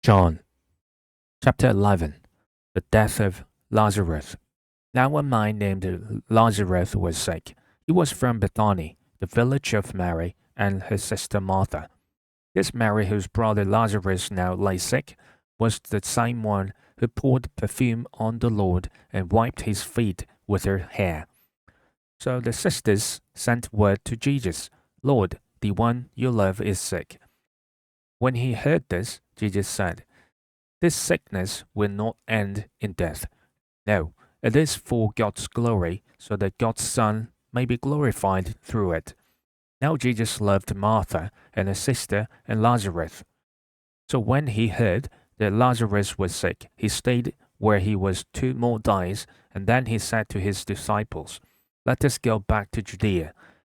John chapter 11. The death of Lazarus. Now a man named Lazarus was sick. He was from Bethany, the village of Mary and her sister Martha. This Mary, whose brother Lazarus now lay sick, was the same one who poured perfume on the Lord and wiped his feet with her hair. So the sisters sent word to Jesus, Lord, the one you love is sick. When he heard this, Jesus said, This sickness will not end in death. No, it is for God's glory, so that God's Son may be glorified through it. Now Jesus loved Martha and her sister and Lazarus. So when he heard that Lazarus was sick, he stayed where he was 2 more days, and then he said to his disciples, Let us go back to Judea.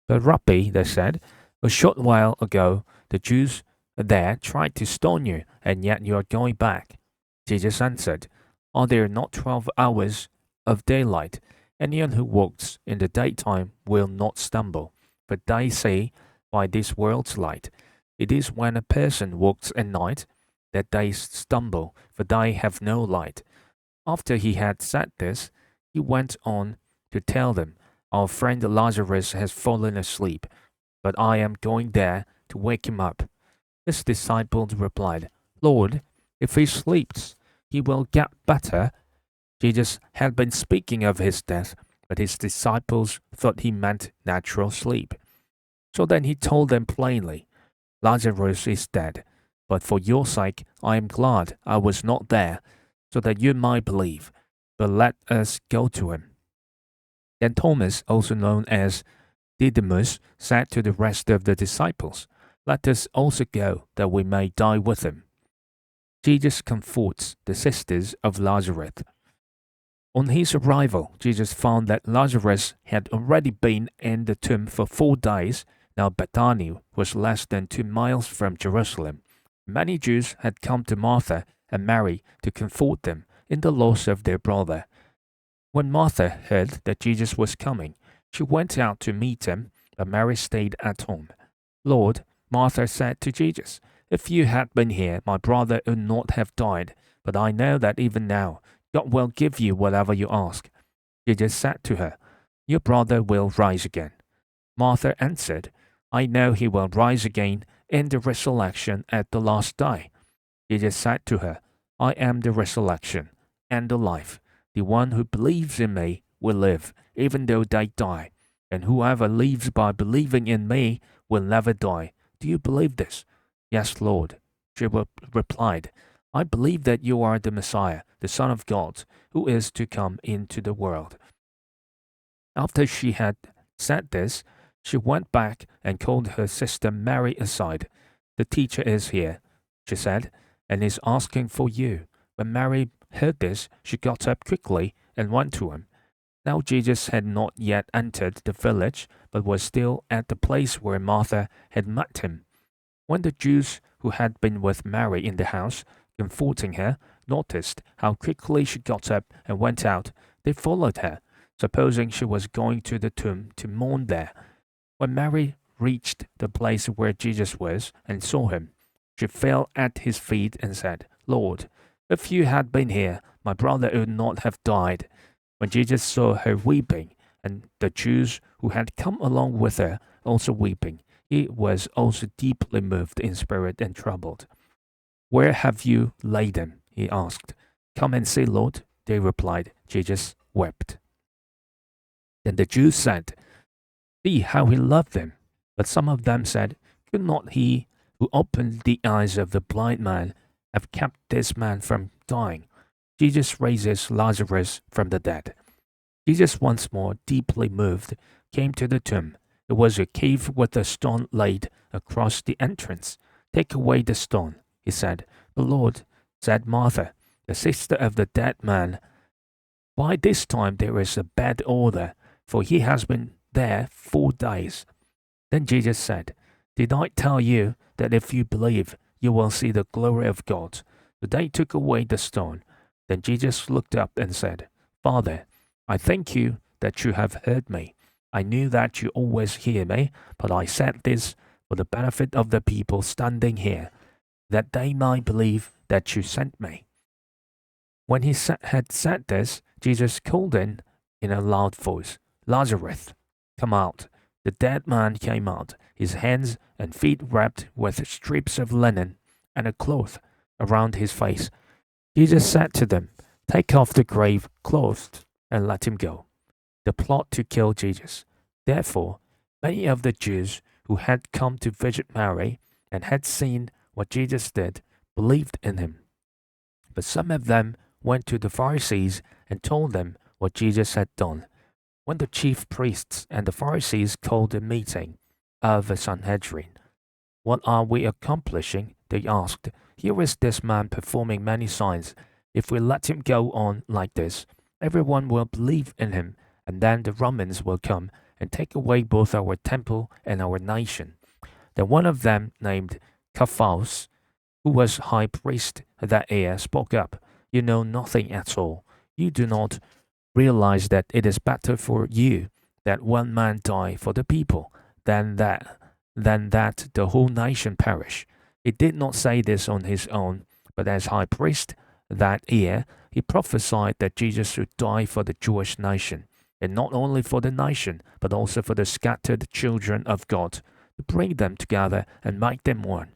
But Rabbi, they said, a short while ago the Jews there tried to stone you, and yet you are going back. Jesus answered, Are there not 12 hours of daylight? Anyone who walks in the daytime will not stumble, but they say by this world's light. It is when a person walks at night that they stumble, for they have no light. After he had said this, he went on to tell them, Our friend Lazarus has fallen asleep, but I am going there to wake him up. His disciples replied, Lord, if he sleeps, he will get better. Jesus had been speaking of his death, but his disciples thought he meant natural sleep. So then he told them plainly, Lazarus is dead, but for your sake I am glad I was not there, so that you might believe. But let us go to him. Then Thomas, also known as Didymus, said to the rest of the disciples, Let us also go, that we may die with him. Jesus comforts the sisters of Lazarus. On his arrival, Jesus found that Lazarus had already been in the tomb for 4 days. Now Bethany was less than 2 miles from Jerusalem. Many Jews had come to Martha and Mary to comfort them in the loss of their brother. When Martha heard that Jesus was coming, she went out to meet him, but Mary stayed at home. Lord, Martha said to Jesus, If you had been here, my brother would not have died, but I know that even now God will give you whatever you ask. Jesus said to her, Your brother will rise again. Martha answered, I know he will rise again in the resurrection at the last day. Jesus said to her, I am the resurrection and the life. The one who believes in me will live, even though they die, and whoever lives by believing in me will never die. Do you believe this? Yes, Lord. She replied, I believe that you are the Messiah, the Son of God, who is to come into the world. After she had said this, she went back and called her sister Mary aside. The teacher is here, she said, and is asking for you. When Mary heard this, she got up quickly and went to him. Now Jesus had not yet entered the village, but was still at the place where Martha had met him. When the Jews who had been with Mary in the house, comforting her, noticed how quickly she got up and went out, they followed her, supposing she was going to the tomb to mourn there. When Mary reached the place where Jesus was and saw him, she fell at his feet and said, Lord, if you had been here, my brother would not have died. When Jesus saw her weeping, and the Jews who had come along with her also weeping, he was also deeply moved in spirit and troubled. Where have you laid him? He asked. Come and see, Lord, they replied. Jesus wept. Then the Jews said, See how he loved them. But some of them said, Could not he who opened the eyes of the blind man have kept this man from dying? Jesus raises Lazarus from the dead. Jesus, once more deeply moved, came to the tomb. It was a cave with a stone laid across the entrance. Take away the stone, he said. But Lord, said Martha, the sister of the dead man, by this time there is a bad odor, for he has been there 4 days. Then Jesus said, Did I tell you that if you believe, you will see the glory of God? So they took away the stone. Then Jesus looked up and said, Father, I thank you that you have heard me. I knew that you always hear me, but I said this for the benefit of the people standing here, that they might believe that you sent me." When he had said this, Jesus called in a loud voice, "Lazarus, come out." The dead man came out, his hands and feet wrapped with strips of linen and a cloth around his face. Jesus said to them, "Take off the grave clothes and let him go." The plot to kill Jesus. Therefore, many of the Jews who had come to visit Mary and had seen what Jesus did believed in him. But some of them went to the Pharisees and told them what Jesus had done. When the chief priests and the Pharisees called a meeting of the Sanhedrin, "What are we accomplishing?" they asked. "Here is this man performing many signs. If we let him go on like this, everyone will believe in him, and then the Romans will come and take away both our temple and our nation." Then one of them, named Caiaphas, who was high priest that year, spoke up. "You know nothing at all. You do not realize that it is better for you that one man die for the people than that the whole nation perish." He did not say this on his own, but as high priest that year, he prophesied that Jesus should die for the Jewish nation, and not only for the nation, but also for the scattered children of God, to bring them together and make them one.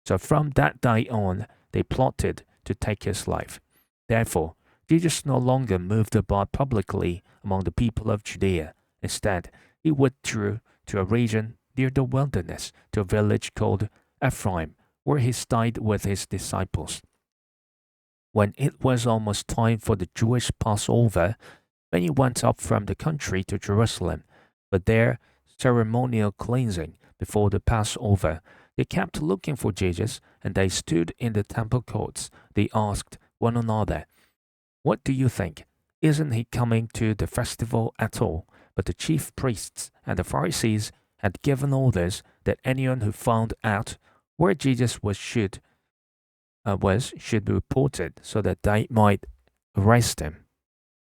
So from that day on, they plotted to take his life. Therefore, Jesus no longer moved about publicly among the people of Judea. Instead, he withdrew to a region near the wilderness, to a village called Ephraim, where he stayed with his disciples. When it was almost time for the Jewish Passover, many went up from the country to Jerusalem for their ceremonial cleansing before the Passover. They kept looking for Jesus, and they stood in the temple courts. They asked one another, "What do you think? Isn't he coming to the festival at all?" But the chief priests and the Pharisees had given orders that anyone who found out where Jesus should be reported, so that they might arrest him.